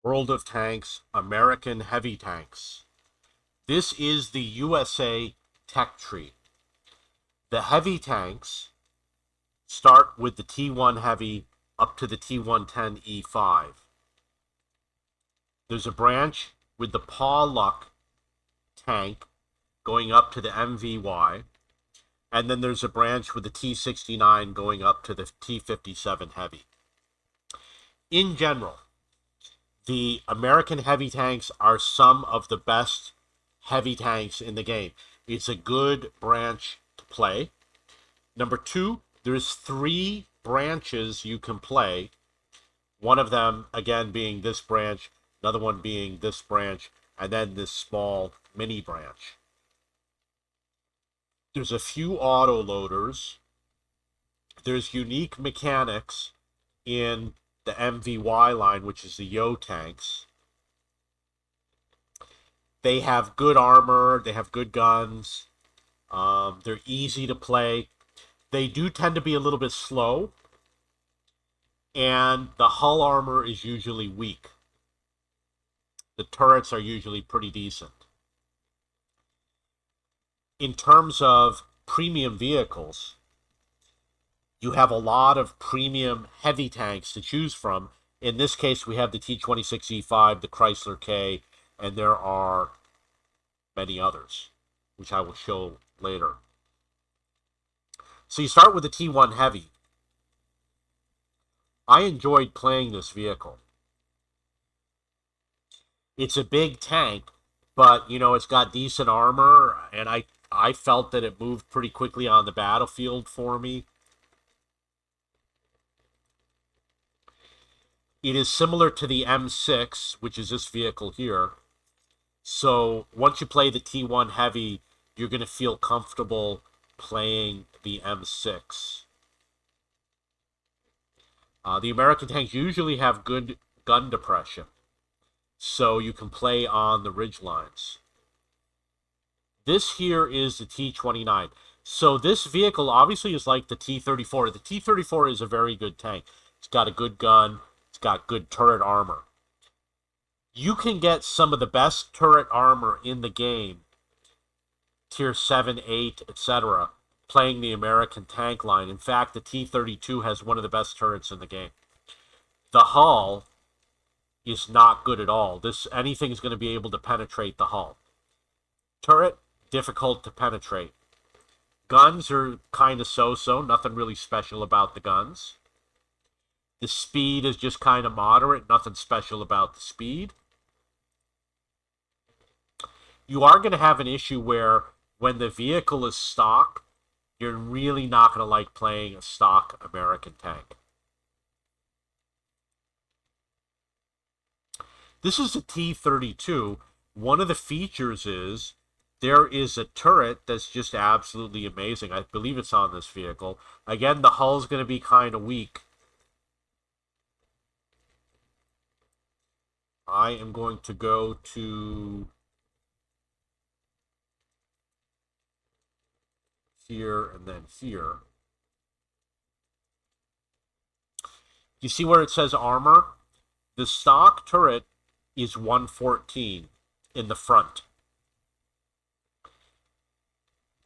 World of Tanks, American Heavy Tanks. This is the USA tech tree. The heavy tanks start with the T1 Heavy up to the T110E5. There's a branch with the Paw tank going up to the MVY, and then there's a branch with the T69 going up to the T57 Heavy. In general, the American heavy tanks are some of the best heavy tanks in the game. It's a good branch to play. Number two, there's three branches you can play. One of them, again, being this branch, another one being this branch, and then this small mini branch. There's a few auto loaders. There's unique mechanics in the MVY line, which is the Yo tanks. They have good armor, they have good guns, they're easy to play. They do tend to be a little bit slow, and the hull armor is usually weak. The turrets are usually pretty decent. In terms of premium vehicles, you have a lot of premium heavy tanks to choose from. In this case, we have the T26E5, the Chrysler K, and there are many others, which I will show later. So you start with the T1 Heavy. I enjoyed playing this vehicle. It's a big tank, but it's got decent armor, and I felt that it moved pretty quickly on the battlefield for me. It is similar to the M6, which is this vehicle here. So once you play the T1 Heavy, you're going to feel comfortable playing the M6. The American tanks usually have good gun depression, so you can play on the ridge lines. This here is the T29. So this vehicle obviously is like the T34. The T34 is a very good tank. It's got a good gun. It's got good turret armor. You can get some of the best turret armor in the game, tier 7, 8, etc., playing the American tank line. In fact, the T32 has one of the best turrets in the game. The hull is not good at all. Anything is going to be able to penetrate the hull. Turret, difficult to penetrate. Guns are kind of so-so, nothing really special about the guns. The speed is just kind of moderate, nothing special about the speed. You are going to have an issue where when the vehicle is stock, you're really not going to like playing a stock American tank. This is a T32. One of the features is there is a turret that's just absolutely amazing. I believe it's on this vehicle. Again, the hull's going to be kind of weak. I am going to go to here and then here. You see where it says armor? The stock turret is 114 in the front.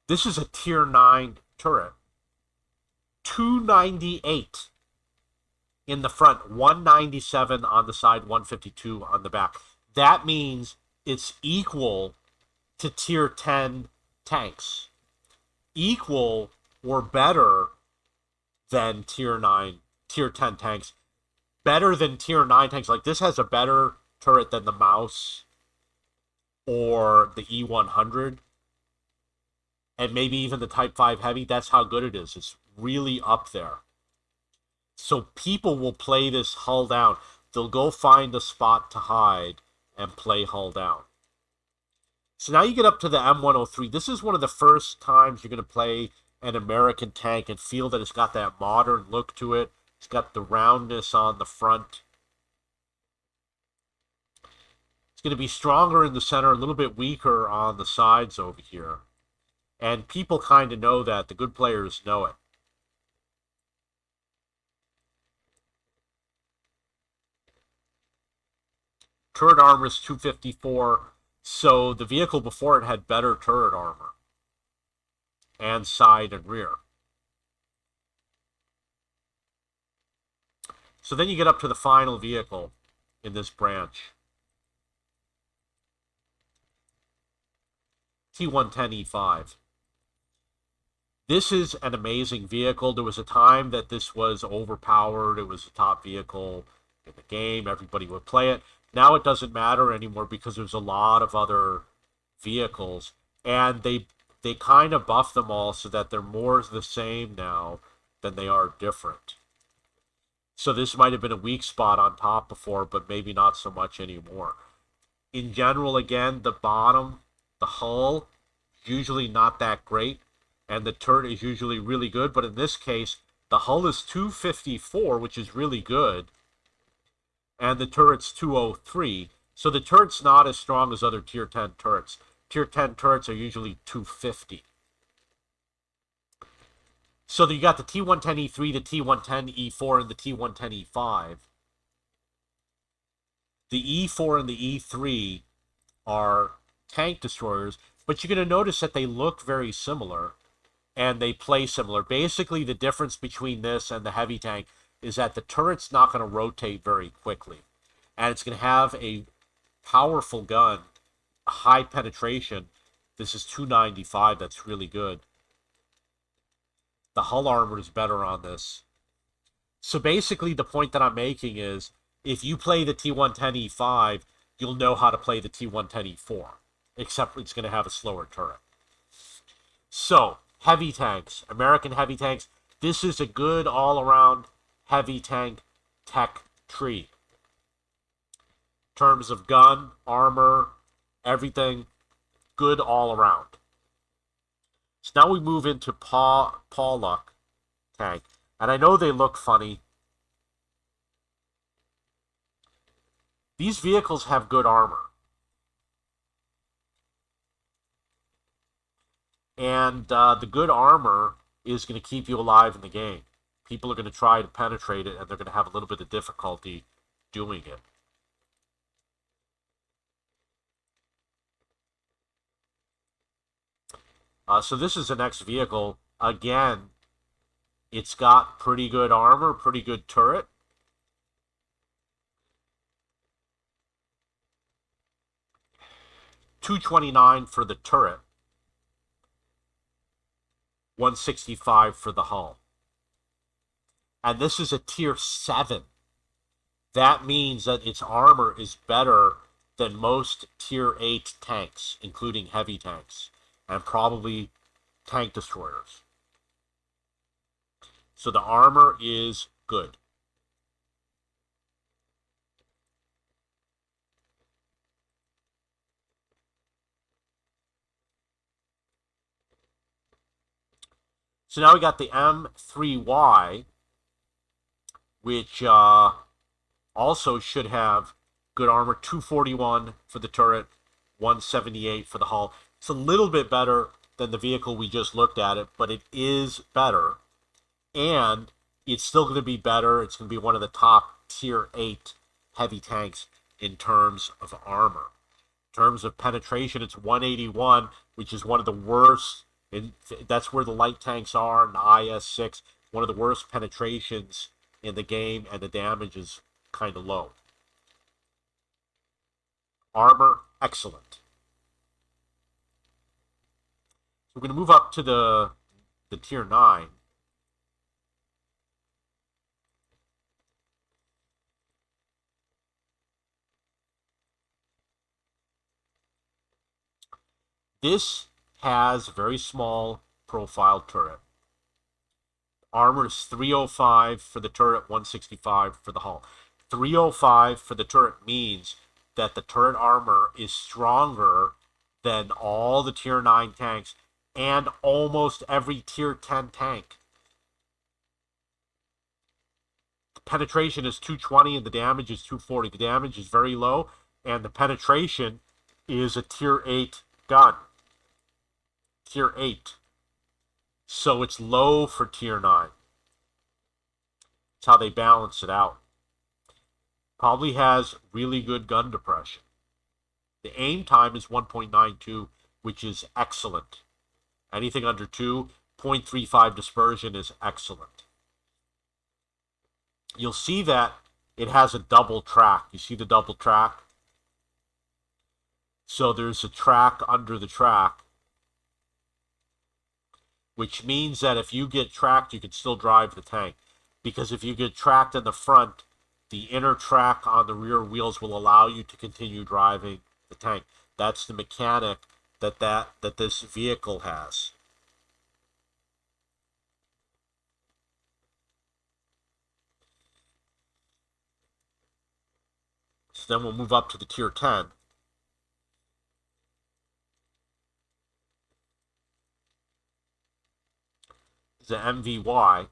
This is a tier 9 turret. 298 in the front, 197 on the side, 152 on the back. That means it's equal to tier 10 tanks. Equal or better than tier 10 tanks. Better than tier 9 tanks. Like this has a better turret than the Mouse or the E100. And maybe even the Type 5 Heavy. That's how good it is. It's really up there. So people will play this hull down. They'll go find a spot to hide and play hull down. So now you get up to the M103. This is one of the first times you're going to play an American tank and feel that it's got that modern look to it. It's got the roundness on the front. It's going to be stronger in the center, a little bit weaker on the sides over here. And people kind of know that. The good players know it. Turret armor is 254, so the vehicle before it had better turret armor and side and rear. So then you get up to the final vehicle in this branch. T110E5. This is an amazing vehicle. There was a time that this was overpowered. It was the top vehicle in the game. Everybody would play it. Now it doesn't matter anymore because there's a lot of other vehicles. And they kind of buff them all so that they're more the same now than they are different. So this might have been a weak spot on top before, but maybe not so much anymore. In general, again, the bottom, the hull, usually not that great, and the turret is usually really good, but in this case, the hull is 254, which is really good, and the turret's 203, so the turret's not as strong as other Tier 10 turrets. Tier 10 turrets are usually 250. So you got the T110E3, the T110E4, and the T110E5. The E4 and the E3 are tank destroyers, but you're going to notice that they look very similar and they play similar. Basically, the difference between this and the heavy tank is that the turret's not going to rotate very quickly, and it's going to have a powerful gun, a high penetration. This is 295. That's really good. The hull armor is better on this. So basically, the point that I'm making is, if you play the T110E5, you'll know how to play the T110E4, except it's going to have a slower turret. So, heavy tanks, American heavy tanks. This is a good all-around heavy tank tech tree. In terms of gun, armor, everything, good all around. So now we move into Pauluck tank. And I know they look funny. These vehicles have good armor. And the good armor is going to keep you alive in the game. People are going to try to penetrate it, and they're going to have a little bit of difficulty doing it. So this is the next vehicle. Again, it's got pretty good armor, pretty good turret. $229 for the turret. $165 for the hull. And this is a tier 7. That means that its armor is better than most tier 8 tanks, including heavy tanks, and probably tank destroyers. So the armor is good. So now we got the M3Y, which also should have good armor. 241 for the turret, 178 for the hull. It's a little bit better than the vehicle we just looked at it, but it is better. And it's still going to be better. It's going to be one of the top tier 8 heavy tanks in terms of armor. In terms of penetration, it's 181, which is one of the worst. That's where the light tanks are in the IS-6. One of the worst penetrations in the game, and the damage is kind of low. Armor, excellent. So we're going to move up to the tier 9. This has a very small profile turret. Armor is 305 for the turret, 165 for the hull. 305 for the turret means that the turret armor is stronger than all the tier 9 tanks and almost every tier 10 tank. The penetration is 220 and the damage is 240. The damage is very low, and the penetration is a tier 8 gun. Tier 8. So it's low for tier 9. That's how they balance it out. Probably has really good gun depression. The aim time is 1.92, which is excellent. Anything under 2, 0.35 dispersion is excellent. You'll see that it has a double track. You see the double track? So there's a track under the track, which means that if you get tracked, you can still drive the tank. Because if you get tracked in the front, the inner track on the rear wheels will allow you to continue driving the tank. That's the mechanic that this vehicle has. So then we'll move up to the Tier 10. The MVY.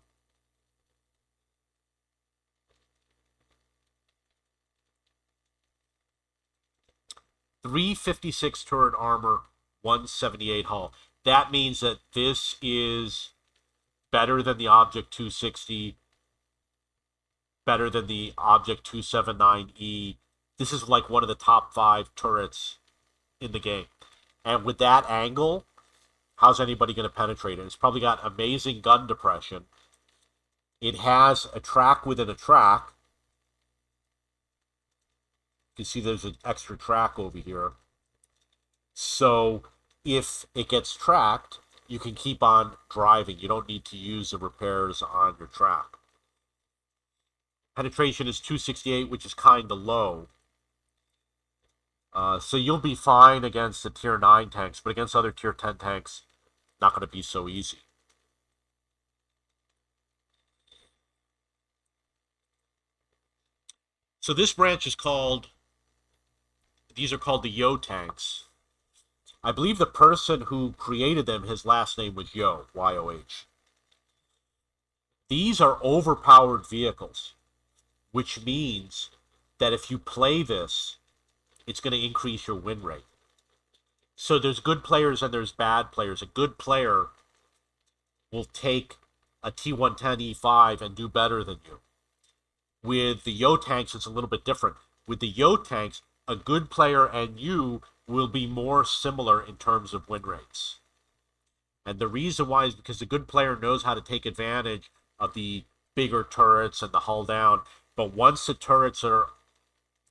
356 turret armor, 178 hull. That means that this is better than the Object 260, better than the Object 279E. This is like one of the top 5 turrets in the game. And with that angle, how's anybody going to penetrate it? It's probably got amazing gun depression. It has a track within a track. You can see there's an extra track over here. So if it gets tracked, you can keep on driving. You don't need to use the repairs on your track. Penetration is 268, which is kind of low. So you'll be fine against the Tier 9 tanks, but against other Tier 10 tanks, not going to be so easy. So this branch is called, these are called the Yo tanks. I believe the person who created them, his last name was Yo, Y-O-H. These are overpowered vehicles, which means that if you play this, it's going to increase your win rate. So there's good players and there's bad players. A good player will take a T110E5 and do better than you. With the Yo tanks, it's a little bit different. With the Yo tanks, a good player and you will be more similar in terms of win rates. And the reason why is because the good player knows how to take advantage of the bigger turrets and the hull down. But once the turrets are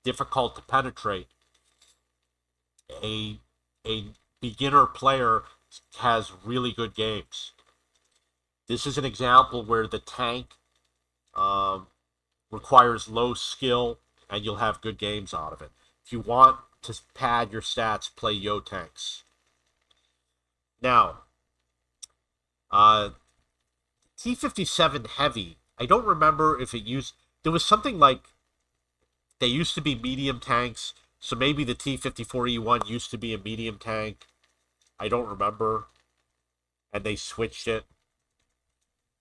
difficult to penetrate, a beginner player has really good games. This is an example where the tank requires low skill and you'll have good games out of it. If you want to pad your stats, play Yo tanks. Now, T-57 Heavy, I don't remember if it used, there was something like, they used to be medium tanks, so maybe the T-54E1 used to be a medium tank. I don't remember. And they switched it.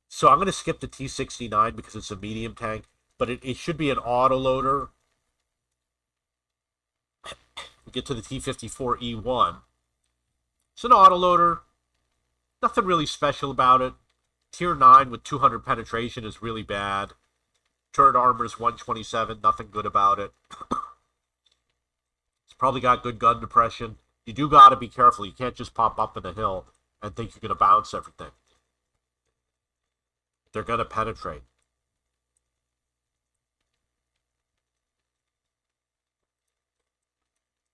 So I'm going to skip the T-69 because it's a medium tank, but it should be an autoloader. We get to the T-54E1. It's an autoloader. Nothing really special about it. Tier 9 with 200 penetration is really bad. Turret armor is 127. Nothing good about it. It's probably got good gun depression. You do got to be careful. You can't just pop up in a hill and think you're going to bounce everything. They're going to penetrate.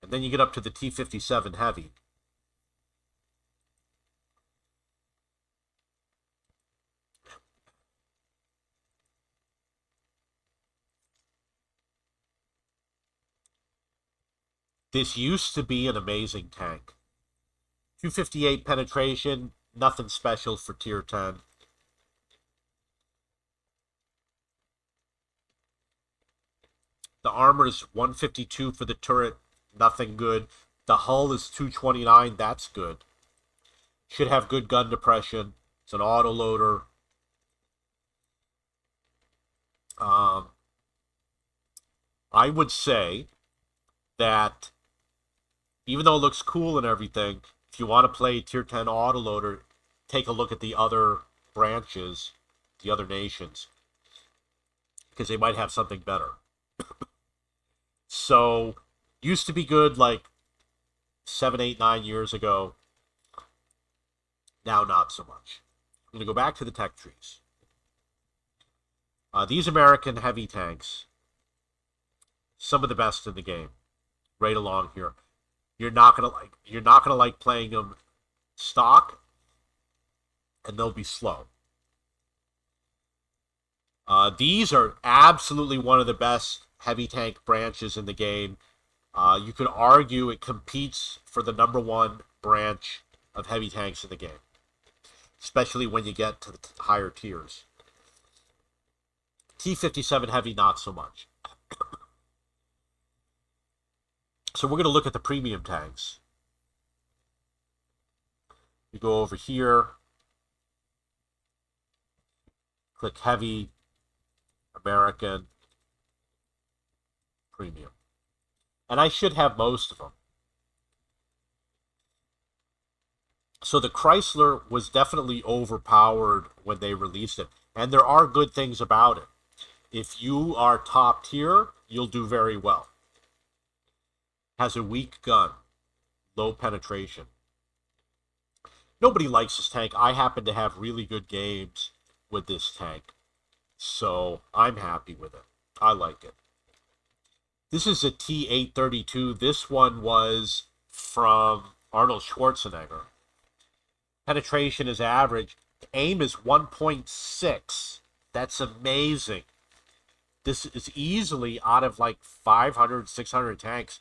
And then you get up to the T-57 Heavy. This used to be an amazing tank. 258 penetration, nothing special for Tier 10. The armor is 152 for the turret, nothing good. The hull is 229, that's good. Should have good gun depression. It's an autoloader. I would say that even though it looks cool and everything, if you want to play Tier 10 autoloader, take a look at the other branches, the other nations, because they might have something better. So, used to be good like 7, 8, 9 years ago. Now, not so much. I'm going to go back to the tech trees. These American heavy tanks, some of the best in the game, right along here. You're not gonna like playing them stock, and they'll be slow. These are absolutely one of the best heavy tank branches in the game. You could argue it competes for the number one branch of heavy tanks in the game, especially when you get to the higher tiers. T-57 heavy, not so much. So we're going to look at the premium tanks. You go over here, click heavy, American, premium. And I should have most of them. So the Chrysler was definitely overpowered when they released it. And there are good things about it. If you are top tier, you'll do very well. Has a weak gun, low penetration. Nobody likes this tank. I happen to have really good games with this tank. So I'm happy with it. I like it. This is a T-832. This one was from Arnold Schwarzenegger. Penetration is average. Aim is 1.6. That's amazing. This is easily out of like 500, 600 tanks.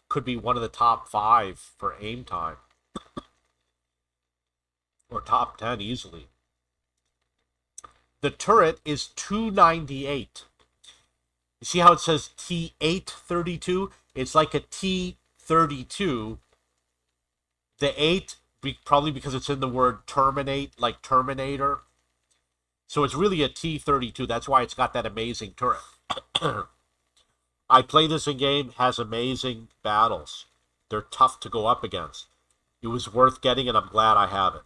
Could be one of the top 5 for aim time. Or top 10 easily. The turret is 298. You see how it says T-832? It's like a T-32. The 8, probably because it's in the word terminate, like Terminator. So it's really a T-32. That's why it's got that amazing turret. I play this in game, has amazing battles. They're tough to go up against. It was worth getting, and I'm glad I have it.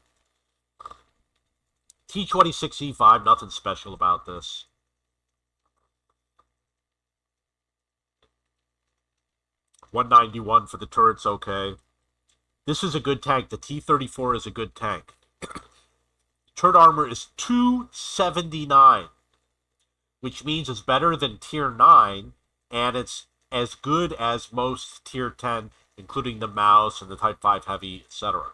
T-26E5, nothing special about this. $191 for the turret's okay. This is a good tank. The T-34 is a good tank. Turret armor is 279, which means it's better than Tier 9, and it's as good as most Tier 10, including the Mouse and the Type 5 Heavy, etc.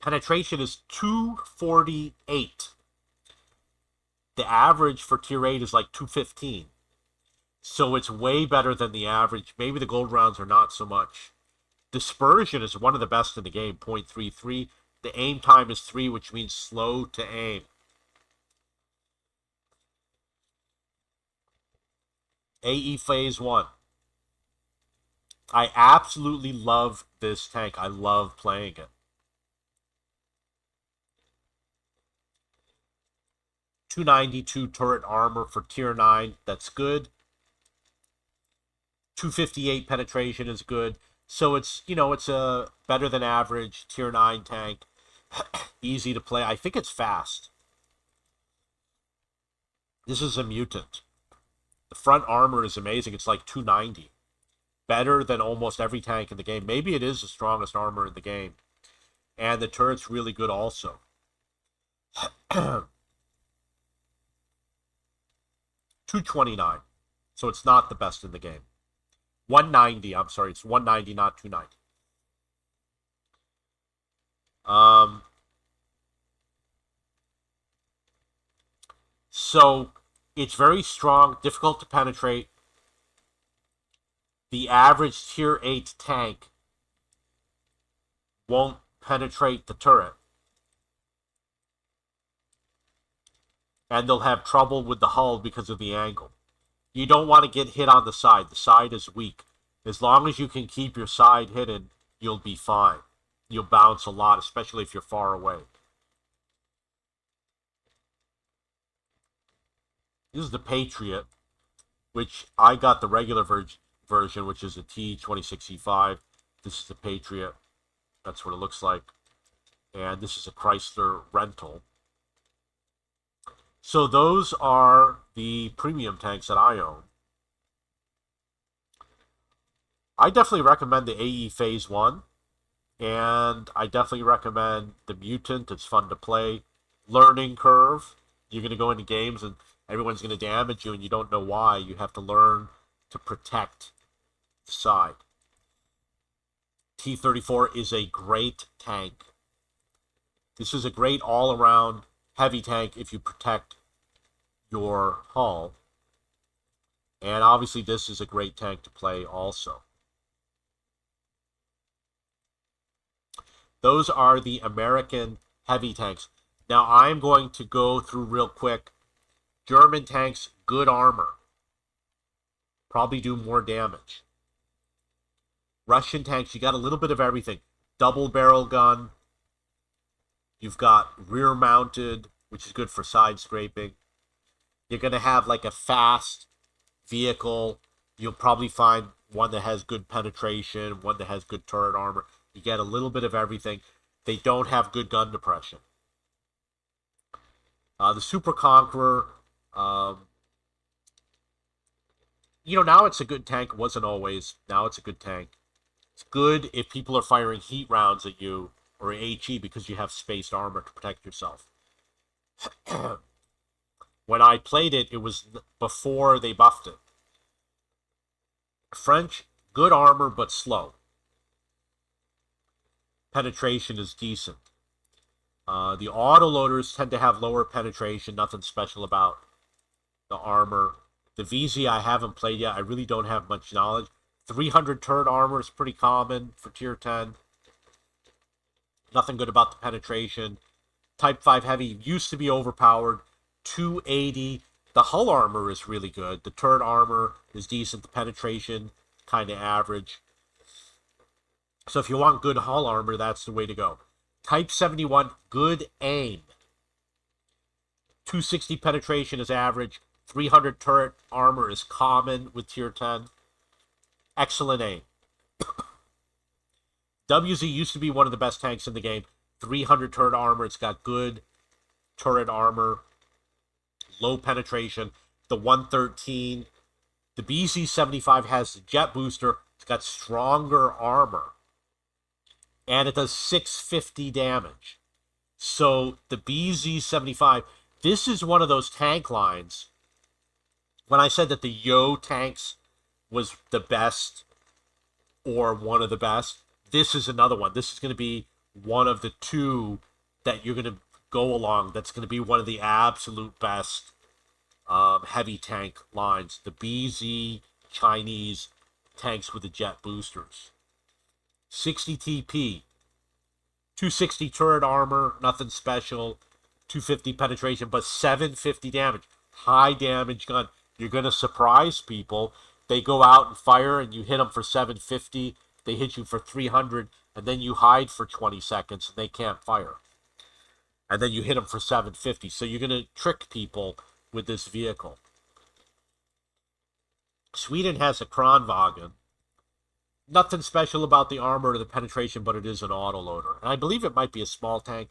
Penetration is 248. The average for Tier 8 is like 215. So it's way better than the average. Maybe the gold rounds are not so much. Dispersion is one of the best in the game, 0.33. The aim time is 3, which means slow to aim. AE Phase 1. I absolutely love this tank. I love playing it. 292 turret armor for Tier 9. That's good. 258 penetration is good. So it's, it's a better than average Tier 9 tank. Easy to play. I think it's fast. This is a mutant. The front armor is amazing. It's like 290. Better than almost every tank in the game. Maybe it is the strongest armor in the game. And the turret's really good also. 229. So it's not the best in the game. 190. I'm sorry. It's 190, not 290. So it's very strong, difficult to penetrate. The average Tier 8 tank won't penetrate the turret. And they'll have trouble with the hull because of the angle. You don't want to get hit on the side. The side is weak. As long as you can keep your side hidden, you'll be fine. You'll bounce a lot, especially if you're far away. This is the Patriot, which I got the regular version, which is a T-26E5. This is the Patriot. That's what it looks like. And this is a Chrysler rental. So those are the premium tanks that I own. I definitely recommend the AE Phase 1, and I definitely recommend the Mutant. It's fun to play. Learning curve. You're going to go into games and everyone's going to damage you and you don't know why. You have to learn to protect the side. T-34 is a great tank. This is a great all-around heavy tank if you protect your hull. And obviously this is a great tank to play also. Those are the American heavy tanks. Now I'm going to go through real quick. German tanks, good armor. Probably do more damage. Russian tanks, you got a little bit of everything. Double barrel gun. You've got rear mounted, which is good for side scraping. You're going to have like a fast vehicle. You'll probably find one that has good penetration, one that has good turret armor. You get a little bit of everything. They don't have good gun depression. The Super Conqueror, now it's a good tank. It wasn't always. Now it's a good tank. It's good if people are firing heat rounds at you or HE because you have spaced armor to protect yourself. When I played it, it was before they buffed it. French, good armor but slow. Penetration is decent. The autoloaders tend to have lower penetration, nothing special about the armor. The VZ I haven't played yet. I really don't have much knowledge. 300 turret armor is pretty common for tier 10. Nothing good about the penetration. Type 5 heavy used to be overpowered. 280. The hull armor is really good. The turret armor is decent. The penetration, kind of average. So if you want good hull armor, that's the way to go. Type 71, good aim. 260 penetration is average. 300 turret armor is common with tier 10. Excellent aim. WZ used to be one of the best tanks in the game. 300 turret armor. It's got good turret armor. Low penetration. The 113. The BZ-75 has the jet booster. It's got stronger armor. And it does 650 damage. So the BZ-75, this is one of those tank lines. When I said that the Yo tanks was the best or one of the best, this is another one. This is going to be one of the two that you're going to go along. That's going to be one of the absolute best heavy tank lines. The BZ Chinese tanks with the jet boosters. 60 TP. 260 turret armor, nothing special. 250 penetration, but 750 damage. High damage gun. You're going to surprise people. They go out and fire, and you hit them for 750. They hit you for 300, and then you hide for 20 seconds, and they can't fire. And then you hit them for 750. So you're going to trick people with this vehicle. Sweden has a Kranvagen. Nothing special about the armor or the penetration, but it is an autoloader. And I believe it might be a small tank.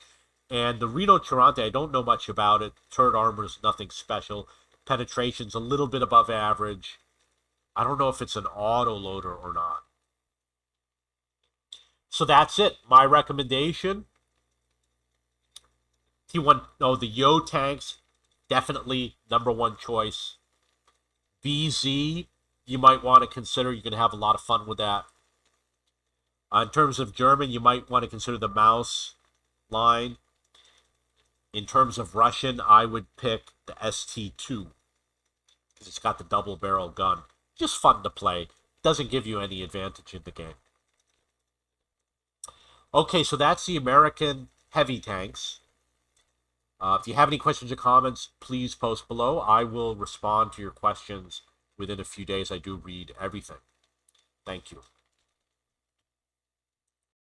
And the Reno Tirante, I don't know much about it. Turret armor is nothing special. Penetration's a little bit above average. I don't know if it's an autoloader or not. So that's it. My recommendation. The Yo tanks, definitely number one choice. BZ, you might want to consider. You're going to have a lot of fun with that. In terms of German, you might want to consider the Maus line. In terms of Russian, I would pick the ST2 because it's got the double barrel gun. Just fun to play. Doesn't give you any advantage in the game. Okay, so that's the American heavy tanks. If you have any questions or comments, please post below. I will respond to your questions within a few days. I do read everything. Thank you.